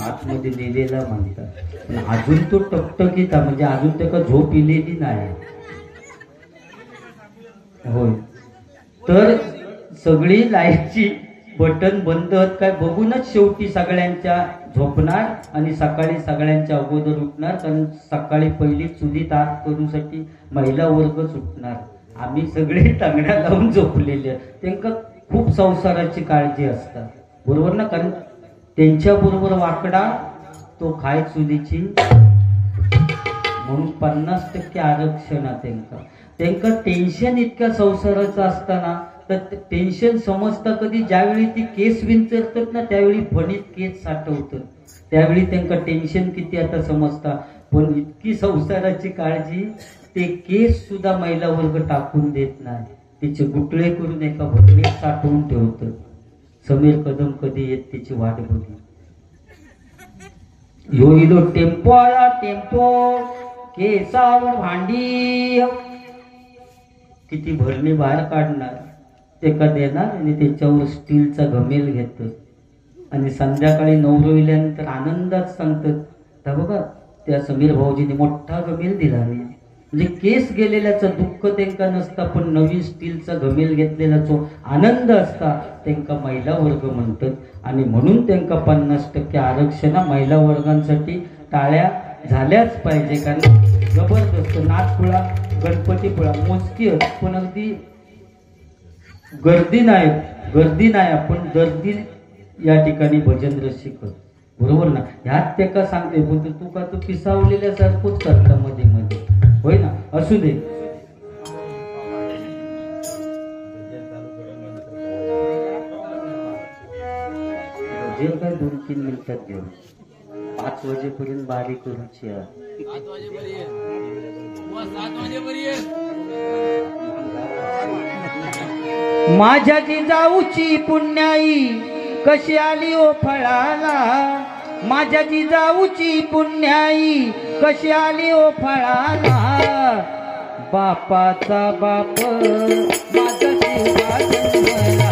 आतमध्ये लिहिलेला म्हणतात. पण अजून तो टकटकीत म्हणजे अजून त्याला झोप इलेली नाही. होय. तर सगळी लाईटची बटन बंद काय बघूनच शेवटी सगळ्यांच्या झोपणार आणि सकाळी सगळ्यांच्या अगोदर उठणार. कारण सकाळी पहिली चुलीत आग करूसाठी महिला वर्गच उठणार. आम्ही सगळे टांगड्या लावून झोपलेले. त्यांना खूप संसाराची काळजी असतात. बरोबर ना. कारण त्यांच्या बरोबर वाकडा तो खाय चुलीची. म्हणून 50% आरक्षण त्यांका टेन्शन इतक्या संसाराचं असताना तर टेन्शन समजता कधी ज्यावेळी ती केस विंचरतात ना त्यावेळी फणीत केस साठवतात, त्यावेळी त्यांना टेन्शन किती आता समजता. पण इतकी संसाराची काळजी ते केस सुद्धा महिला वर्ग टाकून देत नाही, तिचे गुटळे करून एका भरणीत साठवून ठेवतं. समीर कदम कधी येत तिची वाट बघी. यो इलो टेम्पो आला टेम्पो, केसावर भांडी, किती भरणी बाहेर काढणार ते का देणार आणि त्याच्यावर स्टीलचा घमेल घेत आणि संध्याकाळी नवरविल्यानंतर आनंदात सांगतात बघा त्या समीर भाऊजीने मोठा घमेल दिला नाही. म्हणजे केस गेलेल्याचं दुःख त्यांका नसता, पण नवीन स्टीलचा घमेल घेतलेला जो आनंद असता त्यांका महिला वर्ग म्हणतात. आणि म्हणून त्यांका 50% आरक्षण महिला वर्गांसाठी टाळ्या झाल्याच पाहिजे. कारण जबरदस्त नाथपुळा गणपतीपुळा मोजकी पण अगदी गर्दी नाही आपण दर्दी या ठिकाणी भजन रसिक बरोबर ना. ह्यात ते का सांगते बोलतो तू का तू पिसावलेल्यासारखंच करता मध्ये मध्ये होय ना. असू दे जे काय 2-3 मिनिटात घेऊ 5 वाजेपर्यंत बारी करूची माझ्या जिजाऊची पुण्याई कशी आली ओ फळाला, माझ्या जिजाऊची पुण्याई कशी आली ओ फळाला. बापाचा बाप माझा शिवा जन्मला,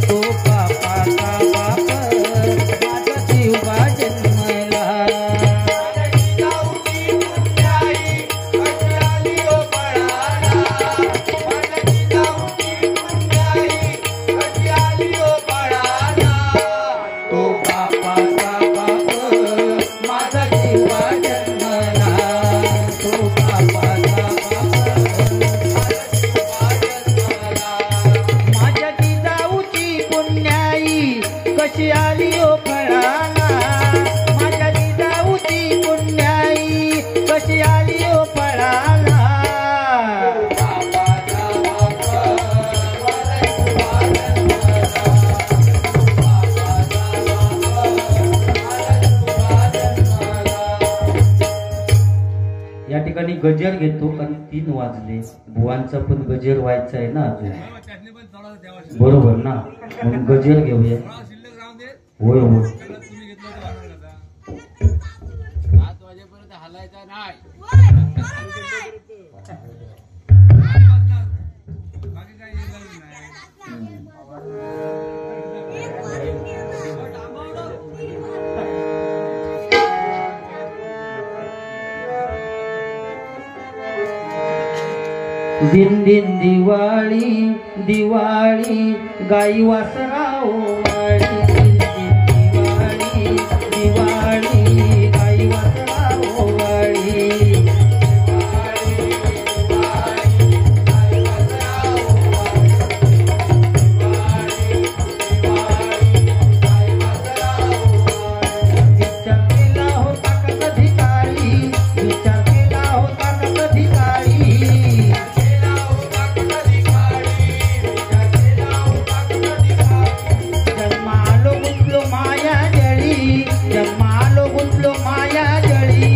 तो बापाचा बाप माझा शिवा जन्मला. कशी आली ओ फळाला, माझ्या जिजाऊची पुण्याई कशी आली ओ फळाला. या ठिकाणी गजर घेतो कारण 3 वाजले, बुवांचा पण गजर व्हायचा आहे ना अजून बरोबर ना, म्हणून गजर घेऊया. होय होय 7 वाजेपर्यंत हलायचा नाही. बाकी काही दिन दिन दिवाळी दिवाळी गाई वासराओ वाळी. दिन दिन दिवाळी दिवाळी गाई वासराओ वाळी. विचार केला होता का कधी काळी, विचार केला होता का कधी काळी. जन्मालो गुंतलो माया जळी, जन्मालो गुंतलो माया जळी.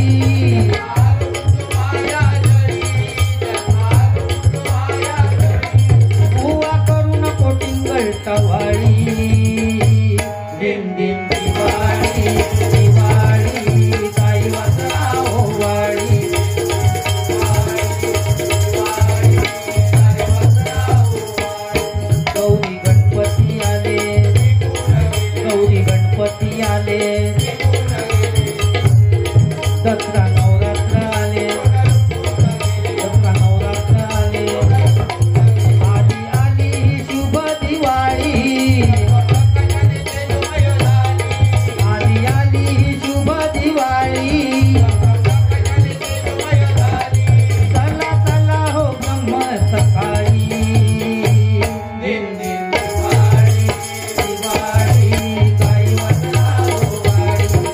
बुवा करू नको टिंगल टवाळी. दिन दिन दिवाळी दिवाळी गाई वासराओ वाळी. गौरी गणपती आले, गौरी गणपती आले. दसरा नवरात्र आले, दसरा नवरात्र आले. आली आली ही शुभ दिवाळी, आली आली ही शुभ दिवाळी. चला चला हो ब्रह्म सकाळी. दिन दिन दिवाळी दिवाळी गाई वासराओ वाळी.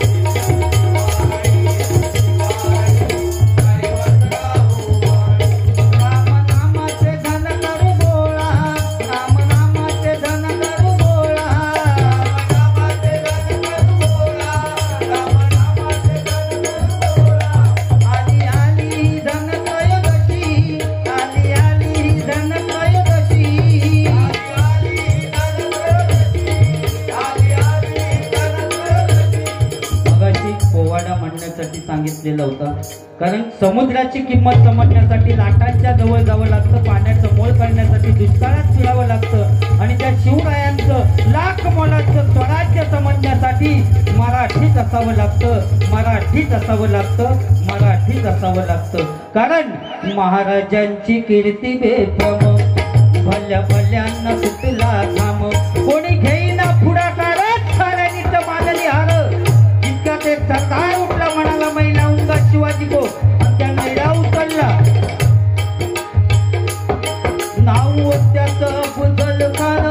सांगितलेलं होतं. कारण समुद्राची किंमत समजण्यासाठी लाटांच्या जवळ जावं लागतं, पाण्याचं मोल करण्यासाठी दुष्काळात फिरावं लागतं आणि त्या शिवरायांचं लाख मोलाचं स्वराज्य समजण्यासाठी मराठीच असावं लागतं, मराठीच असावं लागतं, मराठीच असावं लागतं. कारण महाराजांची कीर्ती बेफाम, भल्या भल्यांना सुटला थांब, कोणी घेईना पुढाकारात साऱ्यांनीच मानली हार. इतका ते सरदार उठला, म्हणाला महिला उंगा शिवाजी को, त्या मेळा उचलला. नाव त्याचं बुजल खान,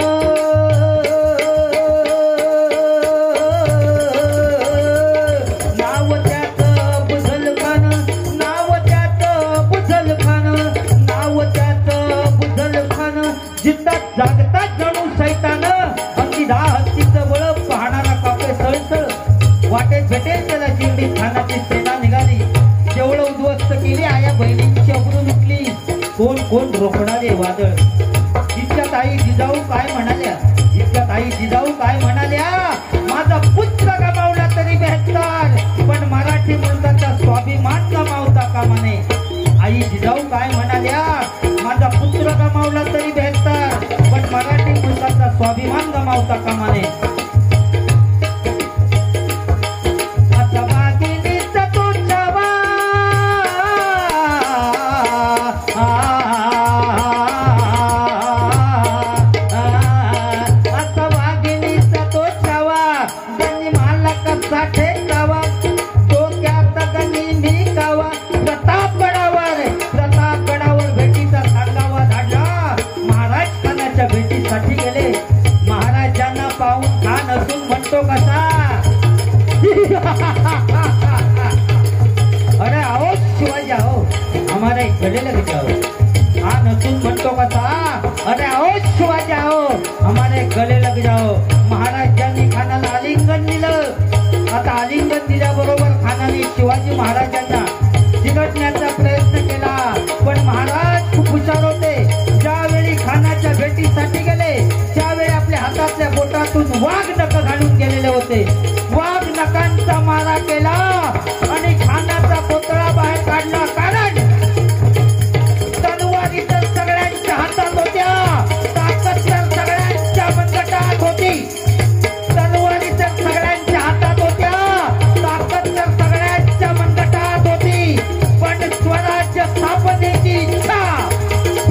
नाव त्याचं बुजल खान, नाव त्याचं बुजल खान, नाव त्याचं बुजल खान. जितात जागतात जणू सैतान, अगदी 10 हत्तीचं बळ पाहणारा कापे सळसळ. वाटेत भेटेल त्याला शिर्डी खानाची सेना निघाली, जेवढं उद्ध्वस्त केली आया बहिणींची अब्रू लुटली. कोण कोण रोखणारे वादळ. इतक्यात आई जिजाऊ काय म्हणाल्या, इतक्यात आई जिजाऊ काय म्हणाल्या, माझा पुत्र गमावला तरी बेहत्तर, पण मराठी मुलगाचा स्वाभिमान गमावता कामा नये. आई जिजाऊ काय म्हणाल्या, माझा पुत्र गमावला तरी बेहत्तर, पण मराठी मुलगाचा स्वाभिमान गमावता कामा नये. भेटीसाठी गेले. महाराजांना पाहून खान असून म्हणतो कसा, अरे आओ शिवाजी आओ, हमारे गले लग जाओ. खान असून म्हणतो कसा, अरे आओ शिवाजी आओ, हमारे गले लग जाओ. महाराजांनी खानाला आलिंगन दिलं. आता आलिंगन दिल्याबरोबर खानाने शिवाजी महाराजांना चिकटण्याचा प्रयत्न केला, पण महाराज खूप हुशार होते. ज्यावेळी खानाच्या भेटीसाठी गेले त्यावेळी आपल्या हातातल्या बोटातून वाघ नख घालून गेलेले होते. वाघ नखांचा मारा केला आणि खानाचा पुतळा बाहेर काढला. कारण तलवारी तर सगळ्यांच्या हातात होत्या, ताकद तर सगळ्यांच्या मनगटात होती. तलवारी तर सगळ्यांच्या हातात होत्या, ताकद तर सगळ्यांच्या मनगटात होती. पण स्वराज्य स्थापनेची इच्छा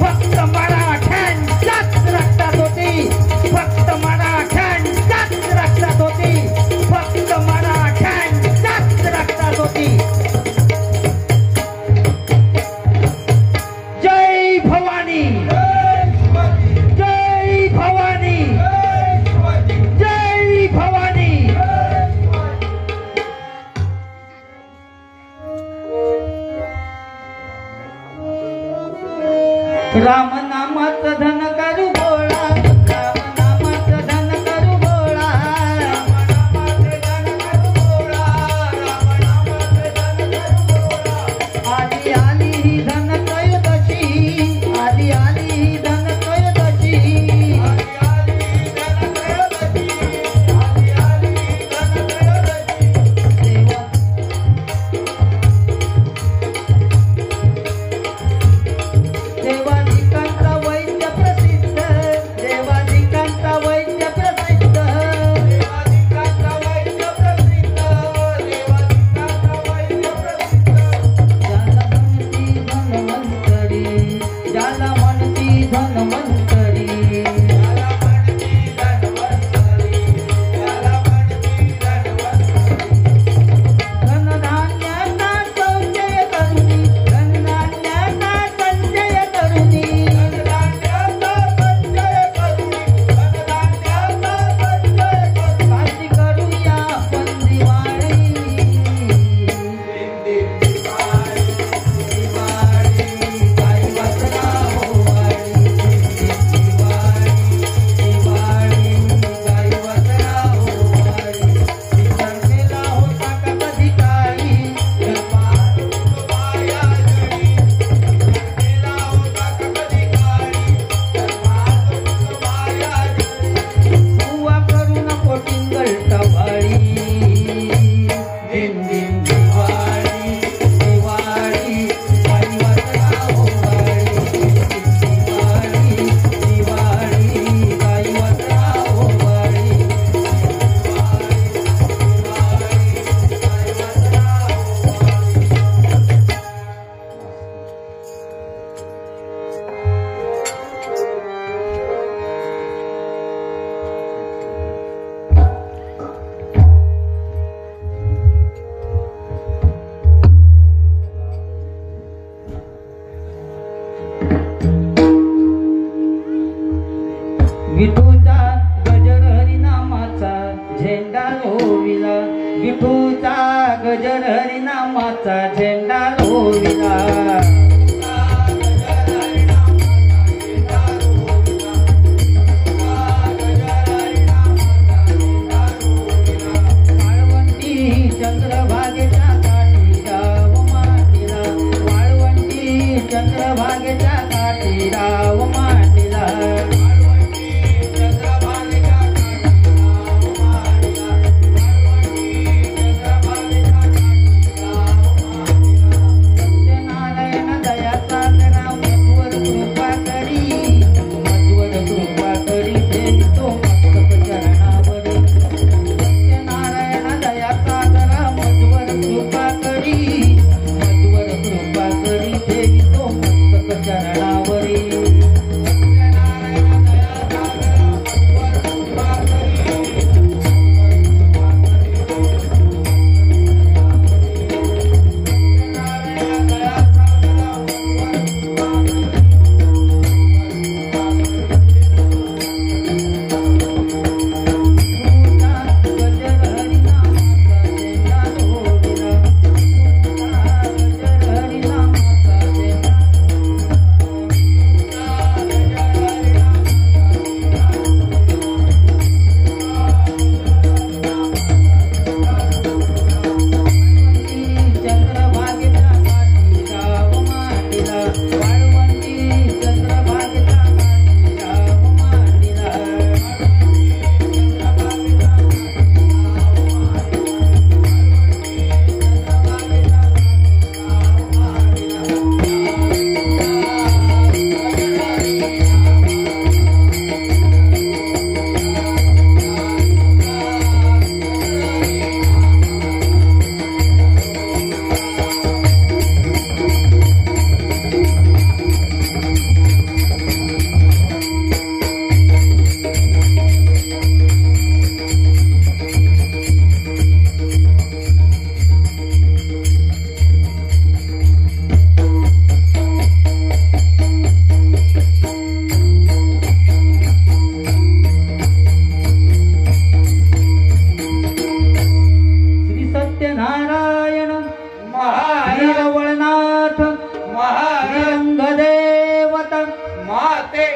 फक्त मराठ्यांच्याच रक्तात होती, फक्त मराठ्यांच्याच रक्तात होती, फक्त मराठ्यांच्याच रक्तात होती. जय भवानी, जय भवानी, जय भवानी. राम नामाचं धन करू गोळा, राम नामाचं धन करू गोळा, राम नामाचं धन करू गोळा, राम नामाचं धन करू गोळा. आली आली ही धन त्रयोदशी, आली आली ही धन त्रयोदशी, आली आली ही धन त्रयोदशी, आली आली ही धन त्रयोदशी. देवाधिकांचा वैद्य प्रसिद्ध, देवाधिकांचा वैद्य प्रसिद्ध, देवाधिकांचा वैद्य प्रसिद्ध, देवाधिकांचा वैद्य प्रसिद्ध. ज्याला म्हणती धन्वंतरी, ज्याला म्हणती धन्वंतरी, ज्याला म्हणती धन्वंतरी, ज्याला म्हणती धन्वंतरी. धनधान्याचा संचय करुणी, धनधान्याचा संचय करुणी, धनधान्याचा संचय करुणी, धनधान्याचा संचय करुणी. काशी करूया आपण दिवाळी, दिवाळी, दिवाळी, काही वाचना होवाळी. दिवाळी, दिवाळी, काही वाचना होवाळी. विचार केला होता का कधी काळी, जन्मात माया जडी. केला होता का कधी काळी, जन्मात माया जडी. बुवा करू नको टिंगल टवाळी, दिन दिन दिवाळी, रोविला विठूचा गजर हरिनामाचा झेंडा रोविला वाळवंटी चंद्रभागेच्या काठी गाव माटीला वाळवंटी चंद्रभागेच्या काठी गाव माटीला नारायण महावीरवळनाथ महारंगदेवता माते